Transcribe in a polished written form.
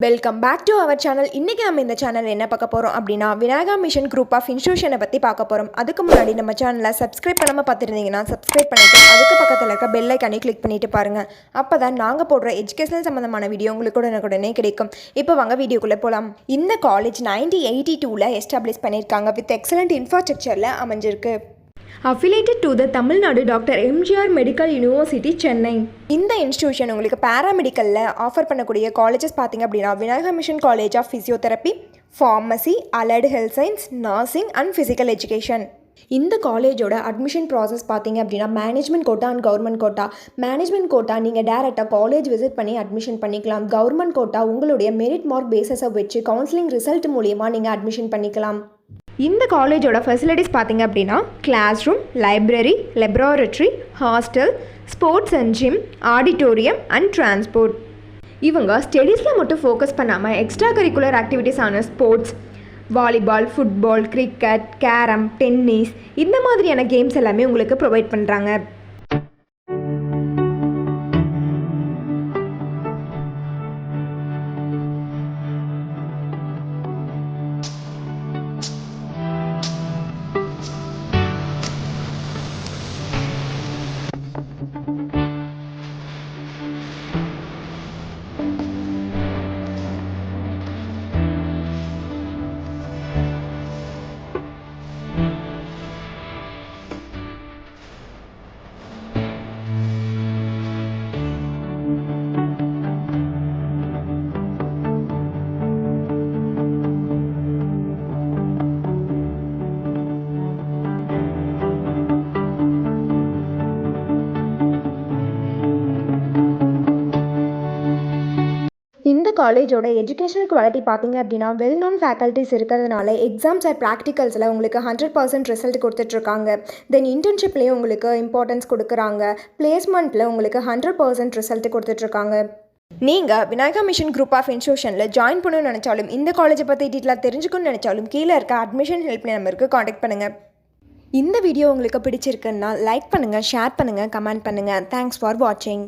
Welcome back to our channel. இன்றைக்கி நம்ம இந்த சேனல் என்ன பார்க்க போகிறோம் அப்படின்னா விநாயகா மிஷன் குரூப் ஆஃப் இன்ஸ்டியூஷனை பற்றி பார்க்க போகிறோம். அதுக்கு முன்னாடி நம்ம சேனலை சப்ஸ்கிரைப் பண்ணாமல் பார்த்துருந்தீங்கன்னா சப்ஸ்கிரைப் பண்ணிவிட்டு அதுக்கு பக்கத்தில் இருக்க பெல் ஐக்கானே கிளிக் பண்ணிவிட்டு பாருங்கள். அப்போ தான் நாங்கள் போடுற எஜுகேஷனல் சம்மந்தமான வீடியோ உங்களுக்கு உடனே கிடைக்கும். இப்போ வாங்க வீடியோக்குள்ளே போகலாம். இந்த காலேஜ் 1982 எஸ்டாப்ளிஷ் பண்ணியிருக்காங்க. வித் எக்ஸலண்ட் இன்ஃப்ராஸ்ட்ரக்சரில் அமைஞ்சிருக்கு. Affiliated to the Tamil Nadu doctor MGR medical university Chennai. இந்த இன்ஸ்டியூஷன் உங்களுக்கு பேராமெடிக்கலில் ஆஃபர் பண்ணக்கூடிய காலேஜஸ் பார்த்திங்க அப்படின்னா Vinayaka mission college of physiotherapy, pharmacy, allied health science, nursing and physical education. இந்த காலேஜோட அட்மிஷன் ப்ராசஸ் பார்த்திங்க அப்படின்னா management quota and government quota. Management quota நீங்கள் டேரெக்டாக காலேஜ் விசிட் பண்ணி அட்மிஷன் பண்ணிக்கலாம். கவர்மெண்ட் கோட்டா உங்களுடைய மெரிட் மார்க் பேஸஸை வச்சு கவுன்சிலிங் ரிசல்ட் மூலியமாக நீங்கள் அட்மிஷன் பண்ணிக்கலாம். இந்த காலேஜோட ஃபெசிலிட்டிஸ் பார்த்திங்க அப்படின்னா class room, library, laboratory, hostel, sports and gym, auditorium and transport. இவங்க ஸ்டடீஸில் மட்டும் ஃபோக்கஸ் பண்ணாமல் எக்ஸ்ட்ரா கரிக்குலர் ஆக்டிவிட்டீஸான sports, volleyball, football, cricket, carrom, tennis இந்த மாதிரியான கேம்ஸ் எல்லாமே உங்களுக்கு ப்ரொவைட் பண்ணுறாங்க. இந்த காலேஜோட எஜுகேஷனல் குவாலிட்டி பார்த்திங்க அப்படின்னா வெல் நோன் ஃபேக்கல்ட்டிஸ் இருக்கிறதுனால எக்ஸாம்ஸ் அண்ட் ப்ராக்டிகல்ஸில் உங்களுக்கு 100% ரிசல்ட் கொடுத்துட்ருக்காங்க. தென் இன்டர்ன்ஷிப்லேயும் உங்களுக்கு இம்பார்ட்டன்ஸ் கொடுக்குறாங்க. பிளேஸ்மெண்ட்டில் உங்களுக்கு 100% ரிசல்ட் கொடுத்துட்ருக்காங்க. நீங்கள் விநாயகா மிஷன் குரூப் ஆஃப் இன்ஸ்டியூஷனில் ஜாயின் பண்ணணும்னு நினச்சாலும் இந்த காலேஜை பற்றி டீட்டெயிலாக தெரிஞ்சுக்கணும்னு நினச்சாலும் கீழே இருக்க அட்மிஷன் ஹெல்ப்லைன் நம்பருக்கு காண்டாக்ட் பண்ணுங்கள். இந்த வீடியோ உங்களுக்கு பிடிச்சிருக்குன்னா லைக் பண்ணுங்கள், ஷேர் பண்ணுங்கள், கமெண்ட் பண்ணுங்கள். தேங்க்ஸ் ஃபார் வாட்சிங்.